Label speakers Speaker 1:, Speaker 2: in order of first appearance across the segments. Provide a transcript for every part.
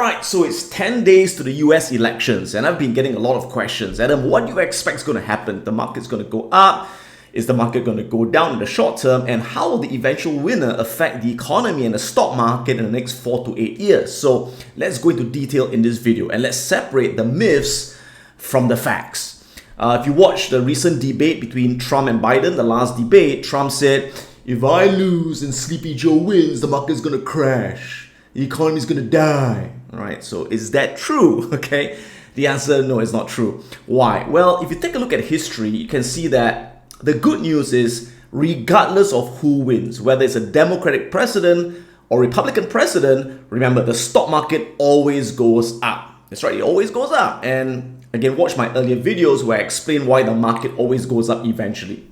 Speaker 1: Alright, so it's 10 days to the US elections, and I've been getting a lot of questions. Adam, what do you expect is going to happen? The market's going to go up? Is the market going to go down in the short term? And how will the eventual winner affect the economy and the stock market in the next 4 to 8 years? So let's go into detail in this video and let's separate the myths from the facts. If you watch the recent debate between Trump and Biden, the last debate, Trump said, if I lose and Sleepy Joe wins, the market's going to crash. The economy is going to die. All right, so is that true? Okay, the answer, no, it's not true. Why? Well, if you take a look at history, you can see that the good news is regardless of who wins, whether it's a Democratic president or Republican president, remember the stock market always goes up. That's right, it always goes up. And again, watch my earlier videos where I explain why the market always goes up eventually.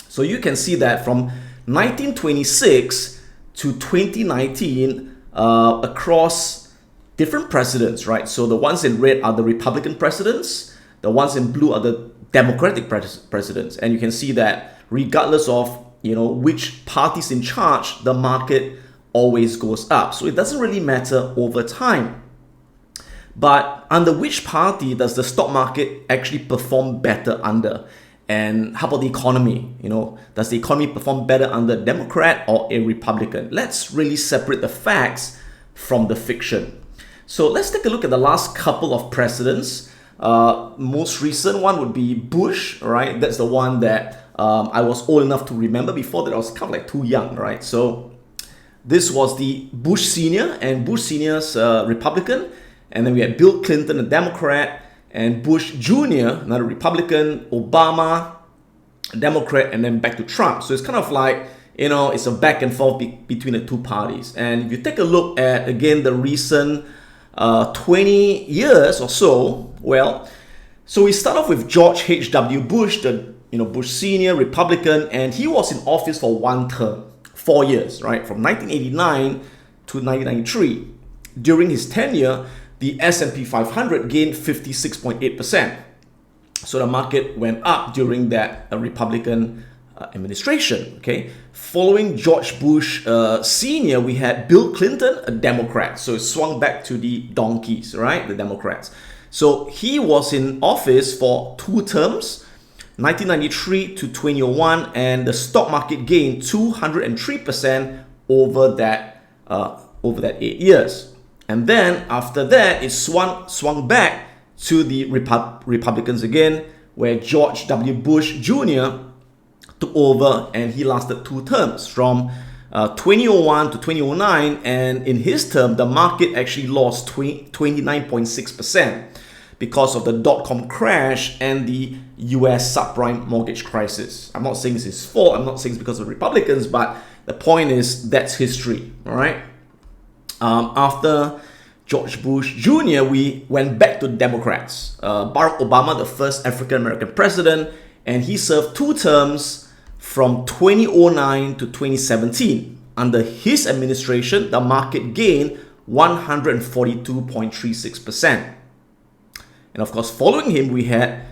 Speaker 1: So you can see that from 1926 to 2019, across different presidents, right? So the ones in red are the Republican presidents, the ones in blue are the Democratic presidents, and you can see that regardless of which party's in charge, the market always goes up. So it doesn't really matter over time. But under which party does the stock market actually perform better under? And how about the economy? Does the economy perform better under a Democrat or a Republican? Let's really separate the facts from the fiction. So let's take a look at the last couple of presidents. Most recent one would be Bush, right? That's the one that I was old enough to remember. Before that, I was kind of like too young, right? So this was the Bush Senior, and Bush Senior's Republican. And then we had Bill Clinton, a Democrat, and Bush Jr., another Republican, Obama, a Democrat, and then back to Trump. So it's kind of like, it's a back and forth between the two parties. And if you take a look at, again, the recent 20 years or so, so we start off with George H.W. Bush, the Bush Senior, Republican, and he was in office for one term, 4 years, right, from 1989 to 1993. During his tenure, the S&P 500 gained 56.8%. So the market went up during that Republican administration, okay? Following George Bush Senior, we had Bill Clinton, a Democrat. So it swung back to the donkeys, right? The Democrats. So he was in office for 2 terms, 1993 to 2001, and the stock market gained 203% over that 8 years. And then after that, it swung back to the Republicans again, where George W. Bush Jr. took over, and he lasted 2 terms from 2001 to 2009. And in his term, the market actually lost 29.6% because of the dot-com crash and the US subprime mortgage crisis. I'm not saying it's his fault. I'm not saying it's because of Republicans, but the point is that's history, all right? After George Bush Jr., we went back to Democrats. Barack Obama, the first African-American president, and he served 2 terms from 2009 to 2017. Under his administration, the market gained 142.36%. And of course, following him, we had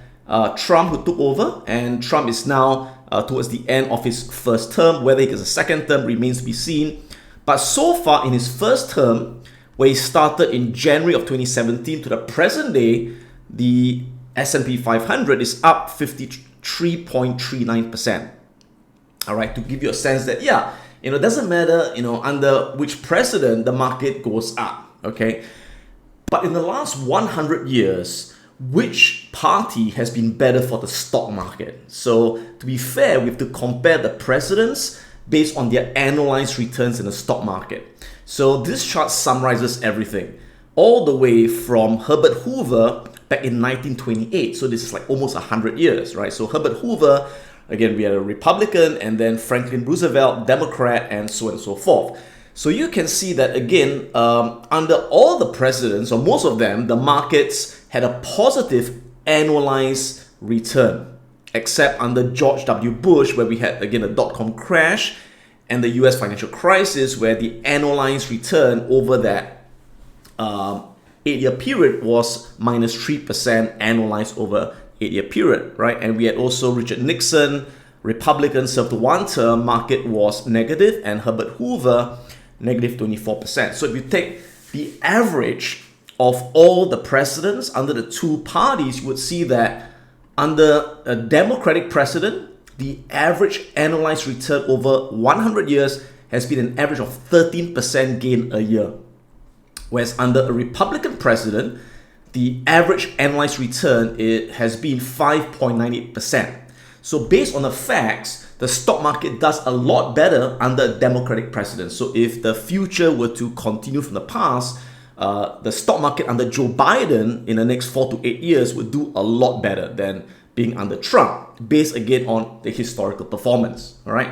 Speaker 1: Trump, who took over, and Trump is now towards the end of his first term. Whether he gets a second term remains to be seen. But so far in his first term, where he started in January of 2017 to the present day, the S&P 500 is up 53.39%. All right, to give you a sense that, it doesn't matter, under which president the market goes up, okay? But in the last 100 years, which party has been better for the stock market? So to be fair, we have to compare the presidents based on their annualized returns in the stock market. So this chart summarizes everything, all the way from Herbert Hoover back in 1928. So this is like almost 100 years, right? So Herbert Hoover, again, we had a Republican, and then Franklin Roosevelt, Democrat, and so on and so forth. So you can see that, again, under all the presidents, or most of them, the markets had a positive annualized return, except under George W. Bush, where we had, again, a dot-com crash and the US financial crisis, where the annualized return over that 8-year period was minus 3% annualized over 8-year period, right? And we had also Richard Nixon, Republican, served 1 term, market was negative, and Herbert Hoover, negative 24%. So if you take the average of all the presidents under the two parties, you would see that under a Democratic president, the average annualized return over 100 years has been an average of 13% gain a year. Whereas under a Republican president, the average annualized return has been 5.98%. So based on the facts, the stock market does a lot better under a Democratic president. So if the future were to continue from the past, the stock market under Joe Biden in the next 4 to 8 years would do a lot better than being under Trump, based again on the historical performance. All right,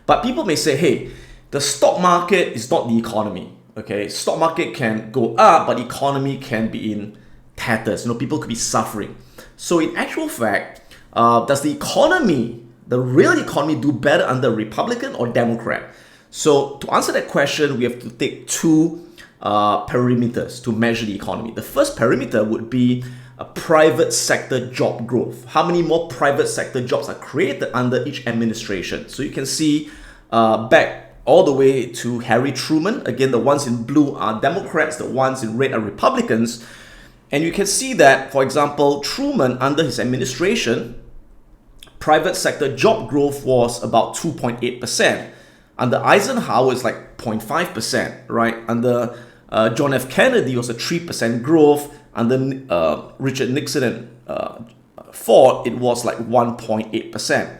Speaker 1: but people may say, hey, the stock market is not the economy. Okay, stock market can go up, but the economy can be in tatters. People could be suffering. So in actual fact, does the economy, the real economy, do better under Republican or Democrat? So to answer that question, we have to take two perimeters to measure the economy. The first perimeter would be a private sector job growth. How many more private sector jobs are created under each administration? So you can see back all the way to Harry Truman. Again, the ones in blue are Democrats, the ones in red are Republicans. And you can see that, for example, Truman, under his administration, private sector job growth was about 2.8%. Under Eisenhower, it's like 0.5%, right? Under John F. Kennedy, it was a 3% growth. Under Richard Nixon and Ford, it was like 1.8%.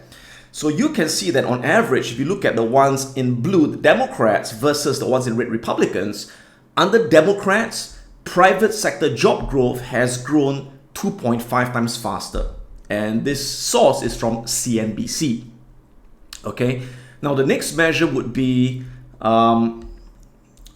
Speaker 1: So you can see that on average, if you look at the ones in blue, the Democrats, versus the ones in red, Republicans, under Democrats, private sector job growth has grown 2.5 times faster. And this source is from CNBC. Okay, now the next measure would be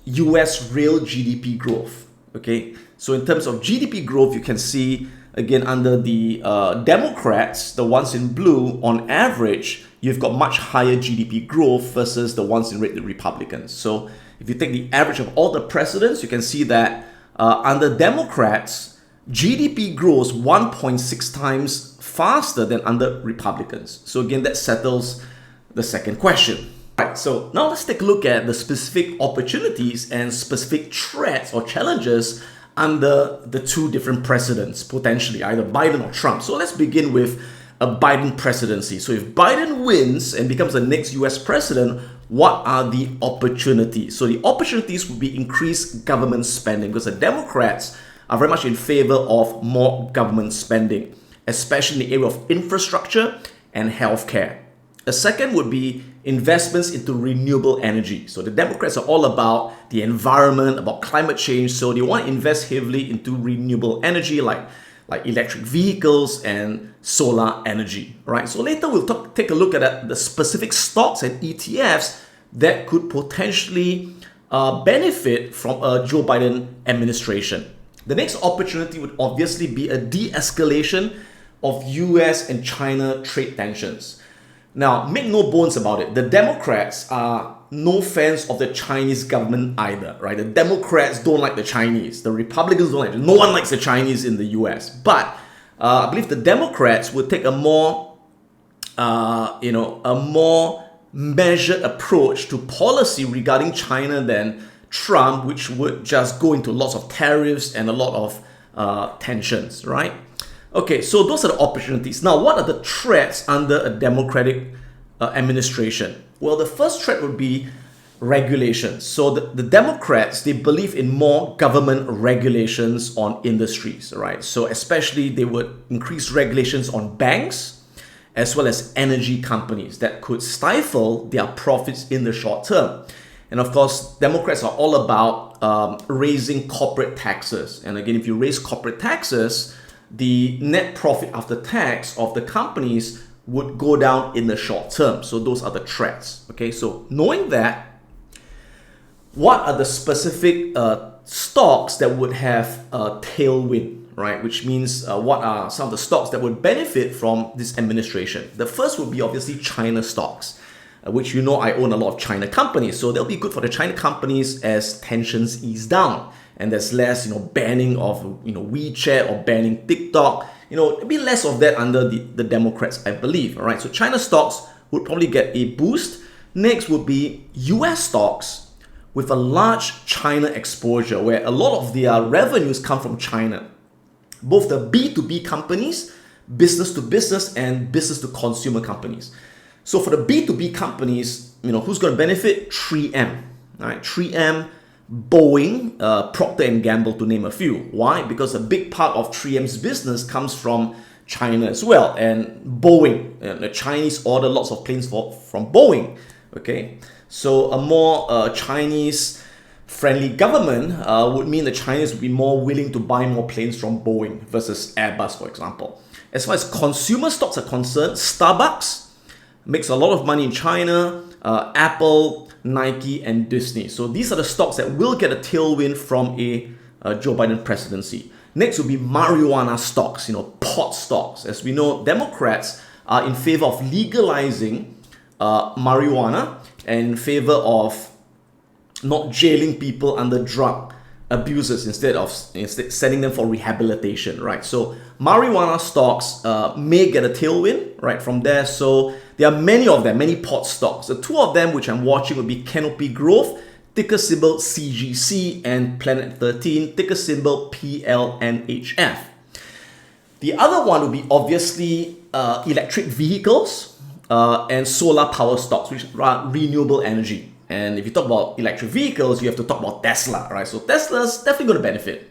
Speaker 1: US real GDP growth. Okay, so in terms of GDP growth, you can see again under the Democrats, the ones in blue, on average, you've got much higher GDP growth versus the ones in red, the Republicans. So if you take the average of all the presidents, you can see that under Democrats, GDP grows 1.6 times faster than under Republicans. So again, that settles the second question. Right, so now let's take a look at the specific opportunities and specific threats or challenges under the two different presidents, potentially either Biden or Trump. So let's begin with a Biden presidency. So if Biden wins and becomes the next US president, what are the opportunities? So the opportunities would be increased government spending, because the Democrats are very much in favor of more government spending, especially in the area of infrastructure and healthcare. The second would be investments into renewable energy. So the Democrats are all about the environment, about climate change. So they want to invest heavily into renewable energy like electric vehicles and solar energy, right? So later we'll take a look at the specific stocks and ETFs that could potentially benefit from a Joe Biden administration. The next opportunity would obviously be a de-escalation of US and China trade tensions. Now, make no bones about it, the Democrats are no fans of the Chinese government either, right? The Democrats don't like the Chinese. The Republicans don't like it. No one likes the Chinese in the US. But I believe the Democrats would take a more measured approach to policy regarding China than Trump, which would just go into lots of tariffs and a lot of tensions, right? Okay, so those are the opportunities. Now, what are the threats under a Democratic administration? Well, the first threat would be regulations. So the Democrats, they believe in more government regulations on industries, right? So especially they would increase regulations on banks as well as energy companies that could stifle their profits in the short term. And of course, Democrats are all about raising corporate taxes. And again, if you raise corporate taxes, the net profit after tax of the companies would go down in the short term. So those are the threats. Okay, so knowing that, what are the specific stocks that would have a tailwind, right? Which means what are some of the stocks that would benefit from this administration? The first would be obviously China stocks, which you know I own a lot of China companies. So they'll be good for the China companies as tensions ease down. And there's less, banning of, WeChat or banning TikTok. There'll be less of that under the Democrats, I believe. All right, so China stocks would probably get a boost. Next would be US stocks with a large China exposure, where a lot of their revenues come from China. Both the B2B companies, business to business, and business to consumer companies. So for the B2B companies, who's going to benefit? 3M, right? 3M, Boeing, Procter & Gamble, to name a few. Why? Because a big part of 3M's business comes from China as well. And Boeing, the Chinese order lots of planes from Boeing. Okay, so a more Chinese-friendly government would mean the Chinese would be more willing to buy more planes from Boeing versus Airbus, for example. As far as consumer stocks are concerned, Starbucks makes a lot of money in China, Apple, Nike, and Disney. So these are the stocks that will get a tailwind from a Joe Biden presidency. Next will be marijuana stocks, pot stocks. As we know, Democrats are in favor of legalizing marijuana and in favor of not jailing people under drug abusers instead sending them for rehabilitation, right? So marijuana stocks may get a tailwind, right, from there. So there are many of them, many pot stocks. The two of them which I'm watching would be Canopy Growth, ticker symbol CGC, and Planet 13, ticker symbol PLNHF. The other one would be obviously electric vehicles and solar power stocks, which are renewable energy. And if you talk about electric vehicles, you have to talk about Tesla, right? So Tesla's definitely going to benefit.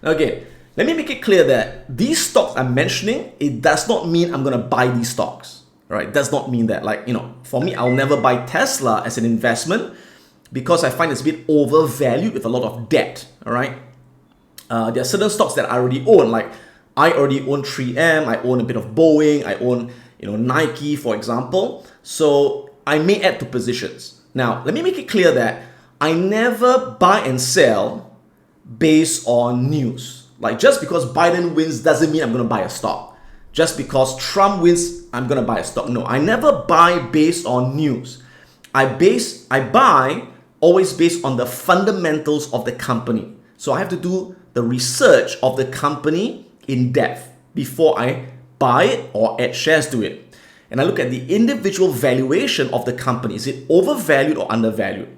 Speaker 1: Now again, let me make it clear that these stocks I'm mentioning, it does not mean I'm going to buy these stocks, right? It does not mean that. For me, I'll never buy Tesla as an investment because I find it's a bit overvalued with a lot of debt, all right? There are certain stocks that I already own, like I already own 3M, I own a bit of Boeing, I own, Nike, for example. So I may add to positions. Now, let me make it clear that I never buy and sell based on news. Like, just because Biden wins doesn't mean I'm going to buy a stock. Just because Trump wins, I'm going to buy a stock. No, I never buy based on news. I buy always based on the fundamentals of the company. So I have to do the research of the company in depth before I buy it or add shares to it. And I look at the individual valuation of the company. Is it overvalued or undervalued?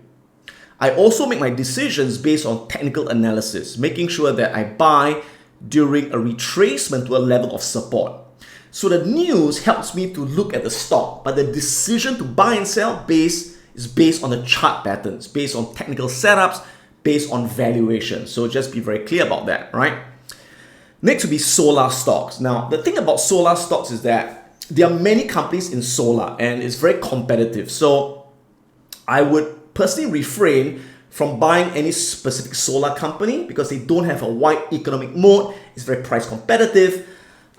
Speaker 1: I also make my decisions based on technical analysis, making sure that I buy during a retracement to a level of support. So the news helps me to look at the stock, but the decision to buy and sell is based on the chart patterns, based on technical setups, based on valuation. So just be very clear about that, right? Next would be solar stocks. Now, the thing about solar stocks is that there are many companies in solar and it's very competitive. So I would personally refrain from buying any specific solar company because they don't have a wide economic moat. It's very price competitive.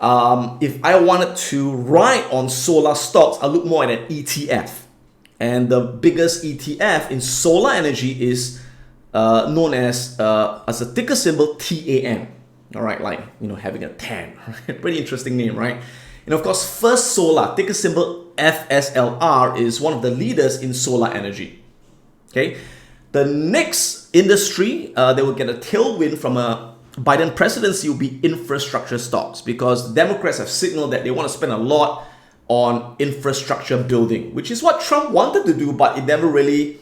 Speaker 1: If I wanted to ride on solar stocks, I'll look more at an ETF. And the biggest ETF in solar energy is known as a ticker symbol TAN. All right, like, having a tan. Pretty interesting name, right? And of course, First Solar, ticker symbol FSLR, is one of the leaders in solar energy. Okay, the next industry that will get a tailwind from a Biden presidency will be infrastructure stocks, because Democrats have signaled that they want to spend a lot on infrastructure building, which is what Trump wanted to do, but it never really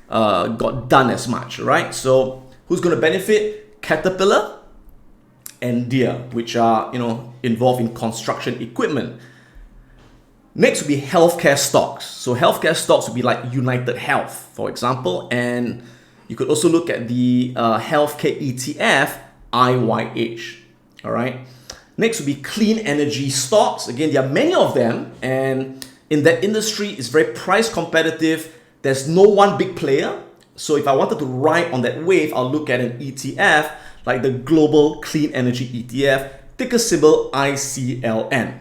Speaker 1: got done as much, right? So who's going to benefit? Caterpillar and Deere, which are involved in construction equipment. Next would be healthcare stocks. So healthcare stocks would be like United Health, for example, and you could also look at the healthcare ETF IYH. All right. Next would be clean energy stocks. Again, there are many of them, and in that industry, it's very price competitive. There's no one big player. So if I wanted to ride on that wave, I'll look at an ETF like the Global Clean Energy ETF, ticker symbol ICLN.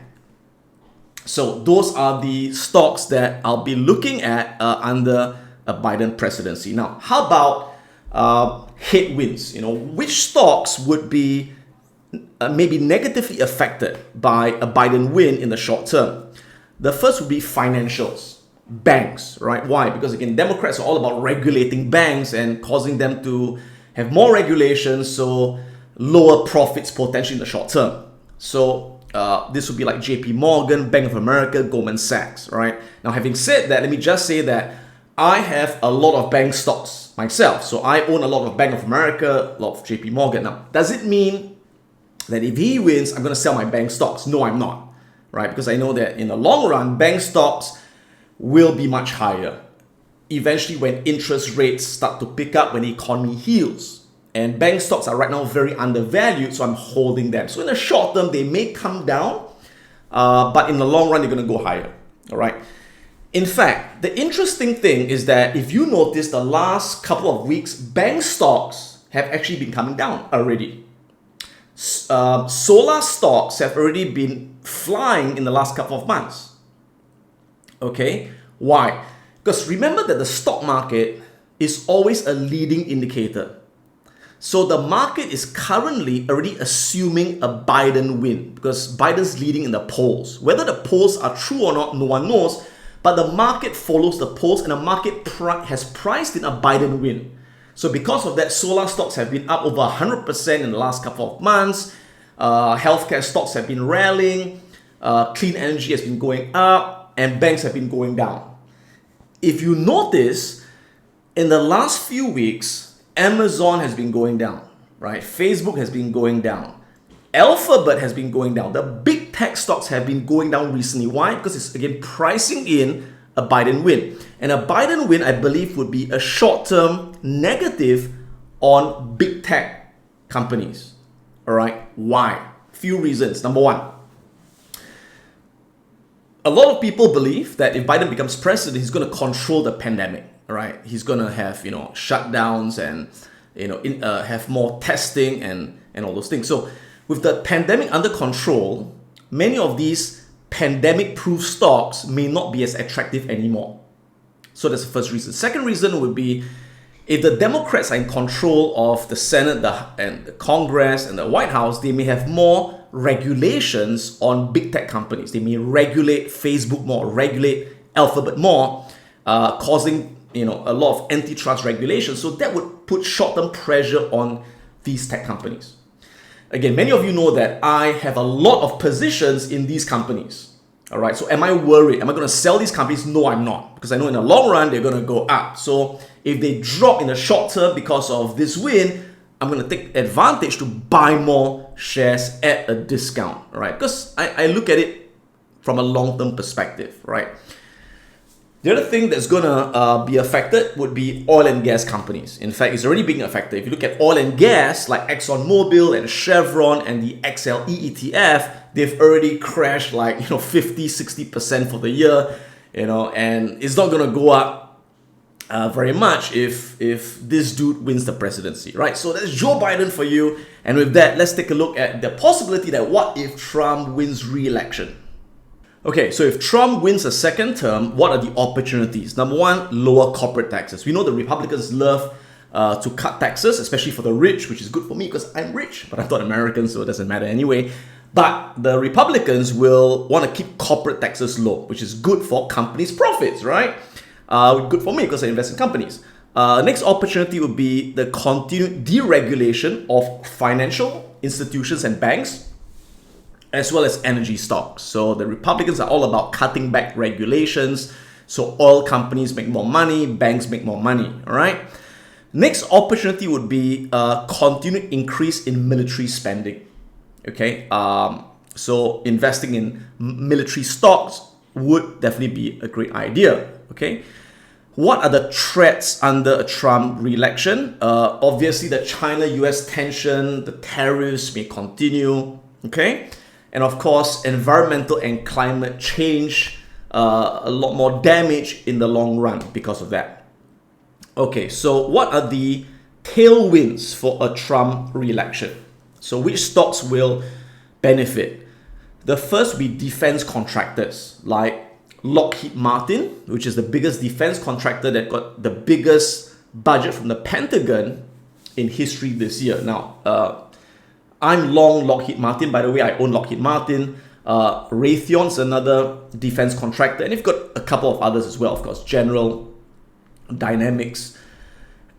Speaker 1: So those are the stocks that I'll be looking at under a Biden presidency. Now, how about headwinds? Which stocks would be maybe negatively affected by a Biden win in the short term? The first would be financials, banks, right? Why? Because again, Democrats are all about regulating banks and causing them to have more regulations, so lower profits potentially in the short term. So this would be like JP Morgan, Bank of America, Goldman Sachs, right? Now, having said that, let me just say that I have a lot of bank stocks myself. So I own a lot of Bank of America, a lot of JP Morgan. Now, does it mean that if he wins, I'm going to sell my bank stocks? No, I'm not, right? Because I know that in the long run, bank stocks will be much higher. Eventually, when interest rates start to pick up, when the economy heals. And bank stocks are right now very undervalued, so I'm holding them. So in the short term, they may come down, but in the long run, they're going to go higher, all right? In fact, the interesting thing is that if you notice the last couple of weeks, bank stocks have actually been coming down already. Solar stocks have already been flying in the last couple of months. Okay, why? Because remember that the stock market is always a leading indicator. So the market is currently already assuming a Biden win because Biden's leading in the polls. Whether the polls are true or not, no one knows. But the market follows the polls and the market has priced in a Biden win. So because of that, solar stocks have been up over 100% in the last couple of months. Healthcare stocks have been rallying. Clean energy has been going up and banks have been going down. If you notice, in the last few weeks, Amazon has been going down, right? Facebook has been going down. Alphabet has been going down. The big tech stocks have been going down recently. Why? Because it's again pricing in a Biden win. And a Biden win, I believe, would be a short-term negative on big tech companies. All right? Why? Few reasons. Number one, a lot of people believe that if Biden becomes president, he's going to control the pandemic. All right? He's going to have, shutdowns and, have more testing and all those things. So with the pandemic under control, many of these pandemic-proof stocks may not be as attractive anymore. So that's the first reason. Second reason would be if the Democrats are in control of the Senate and the Congress and the White House, they may have more regulations on big tech companies. They may regulate Facebook more, regulate Alphabet more, causing a lot of antitrust regulations. So that would put short-term pressure on these tech companies. Again, many of you know that I have a lot of positions in these companies. All right, so am I worried? Am I going to sell these companies? No, I'm not. Because I know in the long run, they're going to go up. So if they drop in the short term because of this win, I'm going to take advantage to buy more shares at a discount. All right, because I look at it from a long-term perspective, right? The other thing that's going to be affected would be oil and gas companies. In fact, it's already being affected. If you look at oil and gas, like ExxonMobil and Chevron and the XLE ETF, they've already crashed like 50-60% for the year, and it's not going to go up very much if this dude wins the presidency, right? So that's Joe Biden for you. And with that, let's take a look at the possibility that what if Trump wins re-election? Okay, so if Trump wins a second term, what are the opportunities? Number one, lower corporate taxes. We know the Republicans love to cut taxes, especially for the rich, which is good for me because I'm rich, but I'm not American, so it doesn't matter anyway. But the Republicans will want to keep corporate taxes low, which is good for companies' profits, right? Good for me because I invest in companies. Next opportunity would be the continued deregulation of financial institutions and banks, as well as energy stocks. So the Republicans are all about cutting back regulations. So oil companies make more money, banks make more money, all right? Next opportunity would be continued increase in military spending, okay? So investing in military stocks would definitely be a great idea, okay? What are the threats under a Trump re-election? Obviously, the China-US tension, the tariffs may continue, okay? And of course, environmental and climate change, a lot more damage in the long run because of that. Okay, so what are the tailwinds for a Trump re-election? So which stocks will benefit? The first will be defense contractors like Lockheed Martin, which is the biggest defense contractor that got the biggest budget from the Pentagon in history this year. Now, I'm long Lockheed Martin. By the way, I own Lockheed Martin. Raytheon's another defense contractor. And you've got a couple of others as well, of course. General Dynamics.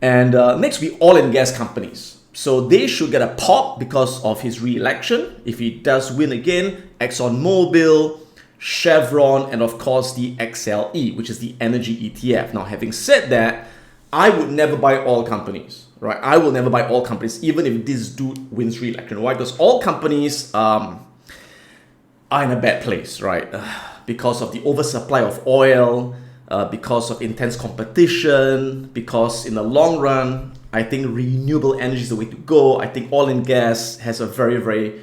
Speaker 1: And next will be oil and gas companies. So they should get a pop because of his re-election. If he does win again, ExxonMobil, Chevron, and of course the XLE, which is the energy ETF. Now, having said that, I would never buy all companies, right? I will never buy all companies, even if this dude wins re-election. Why? Because all companies are in a bad place, right? Because of the oversupply of oil, because of intense competition, because in the long run, I think renewable energy is the way to go. I think oil and gas has a very, very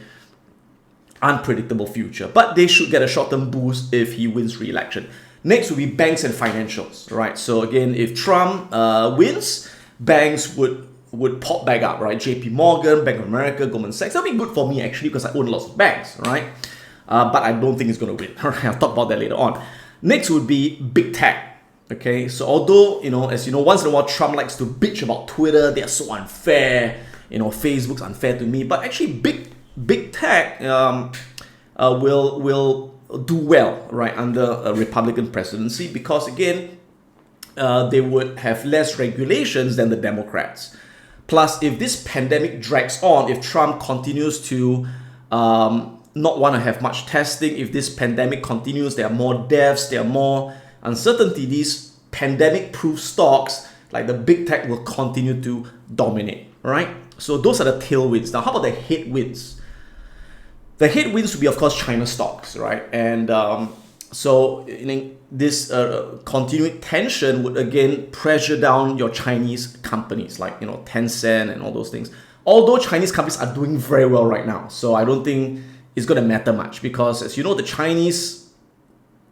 Speaker 1: unpredictable future. But they should get a short-term boost if he wins re-election. Next will be banks and financials, right? So again, if Trump wins, banks would pop back up, right? JP Morgan, Bank of America, Goldman Sachs. That'll be good for me actually because I own lots of banks, right? But I don't think it's going to win. All right, I'll talk about that later on. Next would be big tech. Okay, so although, as you know, once in a while Trump likes to bitch about Twitter, they're so unfair, Facebook's unfair to me, but actually big tech will do well, right, under a Republican presidency because, again, they would have less regulations than the Democrats. Plus, if this pandemic drags on, if Trump continues to not want to have much testing, if this pandemic continues, there are more deaths, there are more uncertainty, these pandemic-proof stocks like the big tech will continue to dominate, right? So those are the tailwinds. Now, how about the headwinds? The headwinds would be, of course, China stocks, right? And so this continuing tension would again pressure down your Chinese companies like Tencent and all those things. Although Chinese companies are doing very well right now, so I don't think it's going to matter much because, as you know, the Chinese,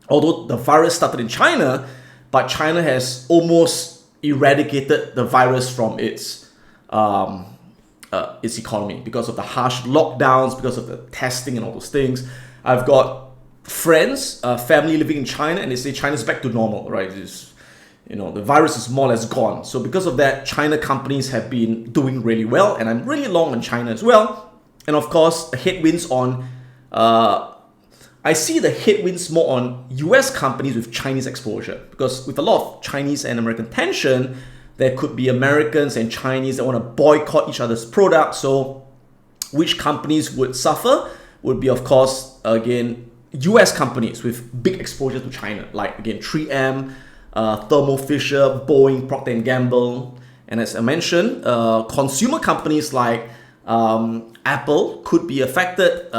Speaker 1: although the virus started in China, but China has almost eradicated the virus from its economy because of the harsh lockdowns, because of the testing and all those things. I've got friends, family living in China, and they say China's back to normal, right? The virus is more or less gone. So because of that, China companies have been doing really well, and I'm really long on China as well. And of course, headwinds on, I see the headwinds more on US companies with Chinese exposure, because with a lot of Chinese and American tension, there could be Americans and Chinese that want to boycott each other's products. So which companies would suffer would be, of course, again, US companies with big exposure to China, like, again, 3M, Thermo Fisher, Boeing, Procter & Gamble. And as I mentioned, consumer companies like Apple could be affected,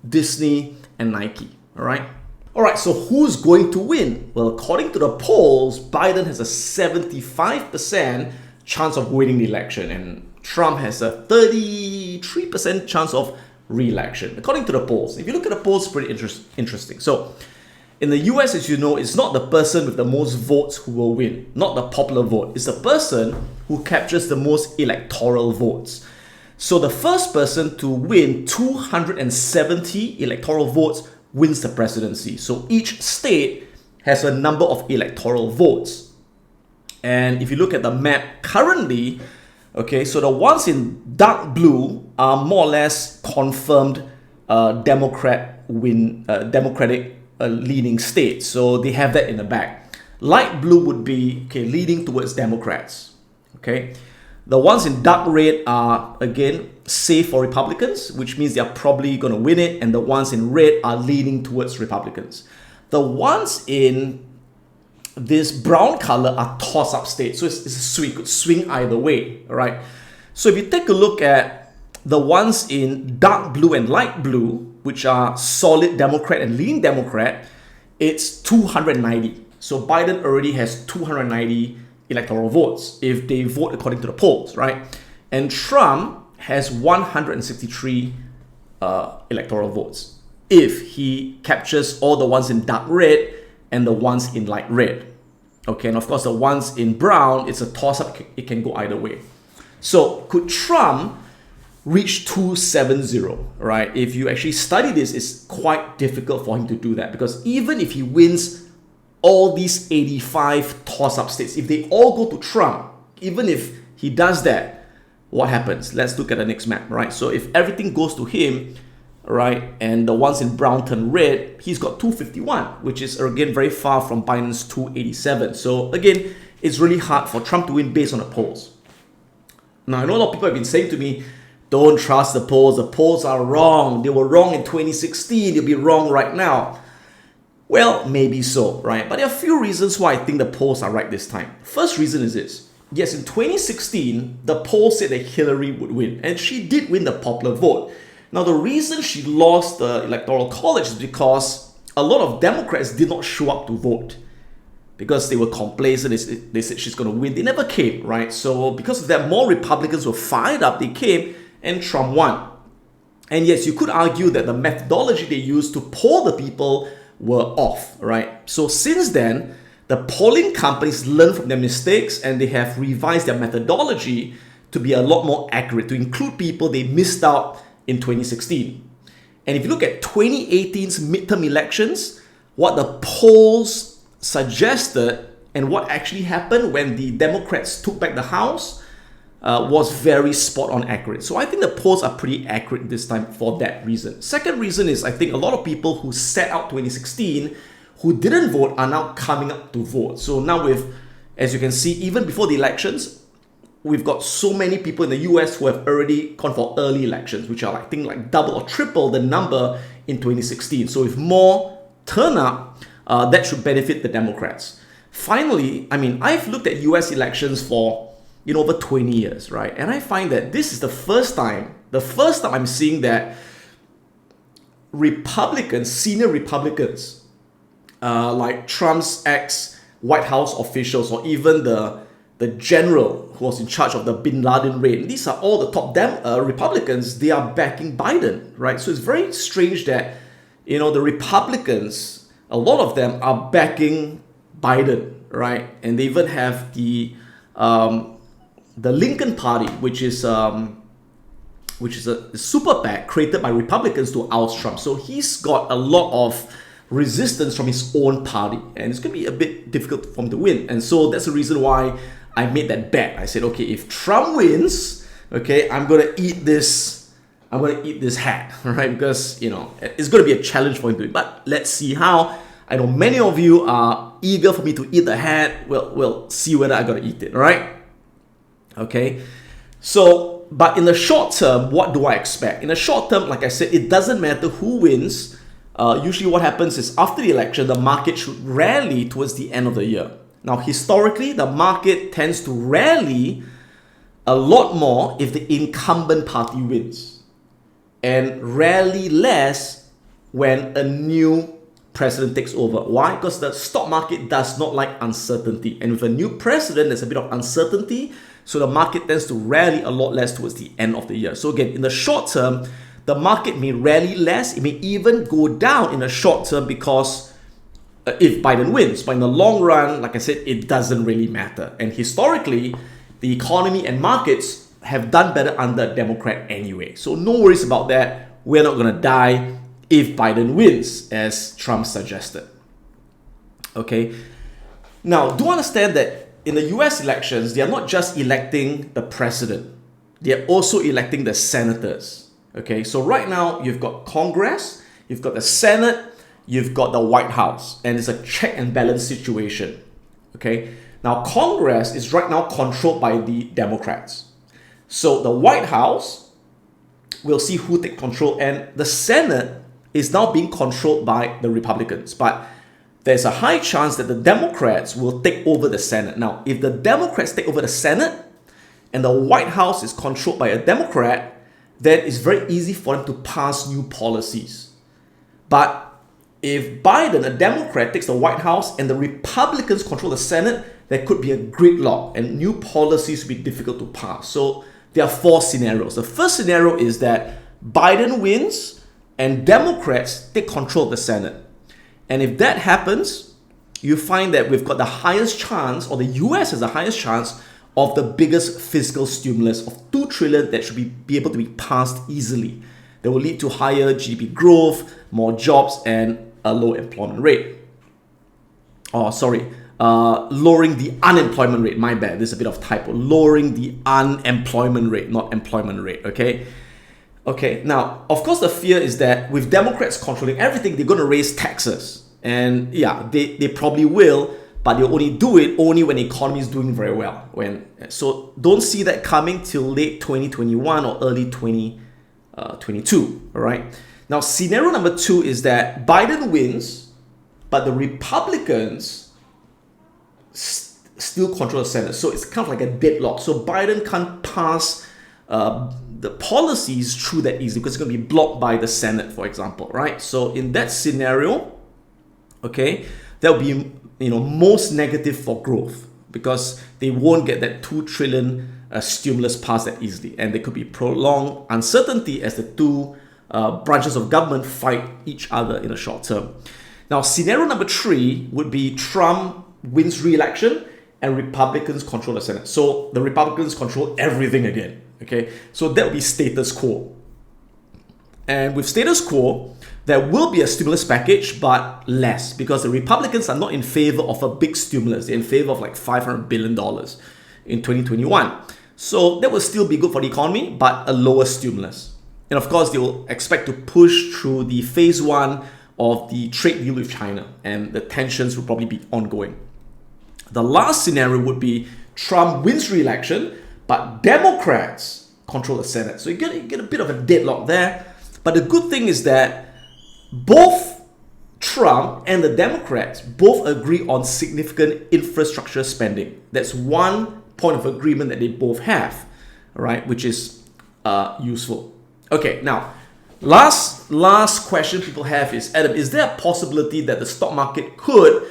Speaker 1: Disney and Nike, all right? All right, so who's going to win? Well, according to the polls, Biden has a 75% chance of winning the election, and Trump has a 33% chance of re-election, according to the polls. If you look at the polls, it's pretty interesting. So, in the US, as you know, it's not the person with the most votes who will win, not the popular vote. It's the person who captures the most electoral votes. So the first person to win 270 electoral votes wins the presidency. So each state has a number of electoral votes. And if you look at the map currently, okay, so the ones in dark blue are more or less confirmed Democratic leaning states. So they have that in the back. Light blue would be leaning towards Democrats. Okay. The ones in dark red are, again, safe for Republicans, which means they are probably going to win it, and the ones in red are leaning towards Republicans. The ones in this brown color are toss-up states, so it's a swing, could swing either way, all right? So if you take a look at the ones in dark blue and light blue, which are solid Democrat and leaning Democrat, it's 290. So Biden already has 290 electoral votes if they vote according to the polls, right? And Trump has 163 electoral votes if he captures all the ones in dark red and the ones in light red. Okay, and of course the ones in brown, it's a toss-up, it can go either way. So could Trump reach 270, right? If you actually study this, it's quite difficult for him to do that, because even if he wins all these 85 toss-up states, if they all go to Trump, even if he does that, what happens? Let's look at the next map, right? So if everything goes to him, right, and the ones in brown turn red, he's got 251, which is, again, very far from Biden's 287. So again, it's really hard for Trump to win based on the polls. Now, I know a lot of people have been saying to me, don't trust the polls are wrong. They were wrong in 2016, they'll be wrong right now. Well, maybe so, right? But there are a few reasons why I think the polls are right this time. First reason is this. Yes, in 2016, the poll said that Hillary would win, and she did win the popular vote. Now, the reason she lost the Electoral College is because a lot of Democrats did not show up to vote because they were complacent. They said she's going to win. They never came, right? So because of that, more Republicans were fired up. They came, and Trump won. And yes, you could argue that the methodology they used to poll the people were off, right? So since then, the polling companies learned from their mistakes and they have revised their methodology to be a lot more accurate, to include people they missed out in 2016. And if you look at 2018's midterm elections, what the polls suggested and what actually happened when the Democrats took back the House was very spot on accurate. So I think the polls are pretty accurate this time for that reason. Second reason is I think a lot of people who sat out 2016 who didn't vote are now coming up to vote. So now as you can see, even before the elections, we've got so many people in the US who have already gone for early elections, which are I think like double or triple the number in 2016. So if more turn up, that should benefit the Democrats. Finally, I mean, I've looked at US elections for over 20 years, right? And I find that this is the first time I'm seeing that Republicans, senior Republicans, like Trump's ex-White House officials or even the general who was in charge of the Bin Laden raid, these are all the top Republicans, they are backing Biden, right? So it's very strange that, the Republicans, a lot of them are backing Biden, right? And they even have the Lincoln Party, which is a super PAC created by Republicans to oust Trump. So he's got a lot of resistance from his own party, and it's going to be a bit difficult for him to win. And so that's the reason why I made that bet. I said, okay, if Trump wins, okay, I'm going to eat this hat, right? Because, it's going to be a challenge for him to win. But let's see how. I know many of you are eager for me to eat the hat. We'll see whether I got to eat it, right? Okay. So, but in the short term, what do I expect? In the short term, like I said, it doesn't matter who wins. Usually what happens is after the election, the market should rally towards the end of the year. Now, historically, the market tends to rally a lot more if the incumbent party wins and rally less when a new president takes over. Why? Because the stock market does not like uncertainty. And with a new president, there's a bit of uncertainty. So the market tends to rally a lot less towards the end of the year. So again, in the short term, the market may rally less. It may even go down in the short term because if Biden wins. But in the long run, like I said, it doesn't really matter. And historically, the economy and markets have done better under a Democrat anyway. So no worries about that. We're not going to die if Biden wins, as Trump suggested. Okay. Now, do understand that in the US elections, they are not just electing the president. They are also electing the senators. Okay, so right now you've got Congress, you've got the Senate, you've got the White House, and it's a check and balance situation. Okay, now Congress is right now controlled by the Democrats. So the White House, we'll see who take control, and the Senate is now being controlled by the Republicans. But there's a high chance that the Democrats will take over the Senate. Now, if the Democrats take over the Senate and the White House is controlled by a Democrat, then it's very easy for them to pass new policies. But if Biden, a Democrat, takes the White House and the Republicans control the Senate, there could be a gridlock and new policies will be difficult to pass. So there are four scenarios. The first scenario is that Biden wins and Democrats take control of the Senate. And if that happens, you find that we've got the highest chance, or the US has the highest chance of the biggest fiscal stimulus of $2 trillion that should be able to be passed easily. That will lead to higher GDP growth, more jobs, and a low employment rate. Lowering the unemployment rate. My bad, there's a bit of typo. Lowering the unemployment rate, not employment rate, okay? Okay, now, of course, the fear is that with Democrats controlling everything, they're going to raise taxes. And yeah, they probably will, but they'll only do it only when the economy is doing very well. So don't see that coming till late 2021 or early 2022, all right? Now, scenario number two is that Biden wins but the Republicans still control the Senate. So it's kind of like a deadlock. So Biden can't pass the policies through that easily because it's going to be blocked by the Senate, for example, right? So in that scenario, okay, that will be most negative for growth because they won't get that 2 trillion stimulus passed that easily, and there could be prolonged uncertainty as the two branches of government fight each other in the short term. Now, scenario number 3 would be Trump wins re-election and Republicans control the Senate. So the Republicans control everything again. Okay, so that will be status quo. And with status quo, there will be a stimulus package, but less, because the Republicans are not in favor of a big stimulus. They're in favor of like $500 billion in 2021. So that will still be good for the economy, but a lower stimulus. And of course, they will expect to push through the phase 1 of the trade deal with China, and the tensions will probably be ongoing. The last scenario would be Trump wins re-election, but Democrats control the Senate. So you get a bit of a deadlock there. But the good thing is that both Trump and the Democrats both agree on significant infrastructure spending. That's one point of agreement that they both have, right? Which is useful. Okay, now, last question people have is, Adam, is there a possibility that the stock market could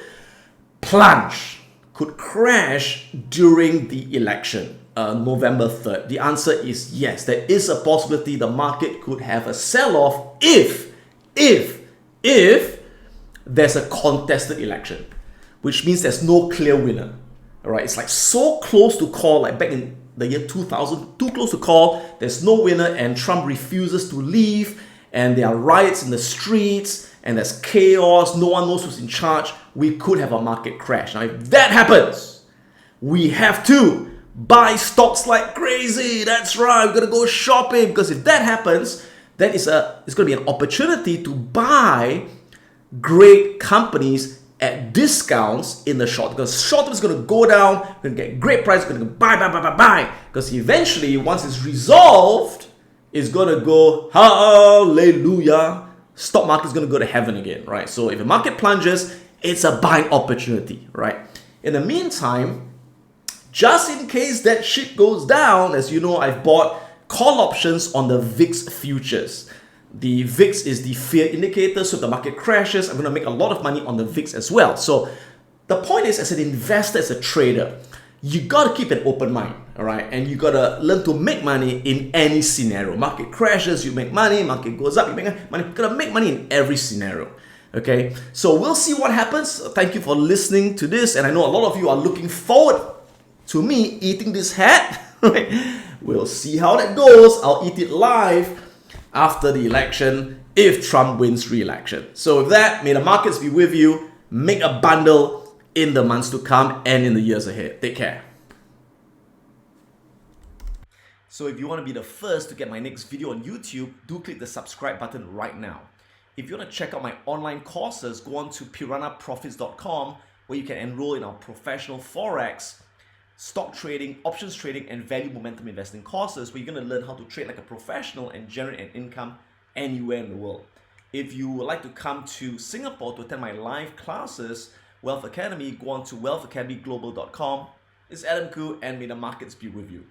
Speaker 1: plunge, could crash during the election? November 3rd? The answer is yes. There is a possibility the market could have a sell-off if there's a contested election, which means there's no clear winner. All right, it's like so close to call, like back in the year 2000, too close to call. There's no winner, and Trump refuses to leave, and there are riots in the streets, and there's chaos. No one knows who's in charge. We could have a market crash. Now, if that happens, we have to buy stocks like crazy. That's right. We're gonna go shopping, because if that happens, then it's gonna be an opportunity to buy great companies at discounts in the short. Because short term is gonna go down. We're gonna get great price. We're gonna buy. Because eventually, once it's resolved, it's gonna go hallelujah. Stock market's gonna go to heaven again, right? So if the market plunges, it's a buying opportunity, right? In the meantime, just in case that shit goes down, as you know, I've bought call options on the VIX futures. The VIX is the fear indicator, so if the market crashes, I'm going to make a lot of money on the VIX as well. So the point is, as an investor, as a trader, you got to keep an open mind, all right? And you got to learn to make money in any scenario. Market crashes, you make money. Market goes up, you make money. You got to make money in every scenario. Okay, so we'll see what happens. Thank you for listening to this, and I know a lot of you are looking forward to me eating this hat. We'll see how that goes. I'll eat it live after the election if Trump wins re-election. So with that, may the markets be with you. Make a bundle in the months to come and in the years ahead. Take care. So if you want to be the first to get my next video on YouTube, do click the subscribe button right now. If you want to check out my online courses, go on to piranhaprofits.com, where you can enroll in our professional Forex, stock trading, options trading, and value momentum investing courses, where you're going to learn how to trade like a professional and generate an income anywhere in the world. If you would like to come to Singapore to attend my live classes, Wealth Academy, go on to wealthacademyglobal.com. It's Adam Khoo, and may the markets be with you.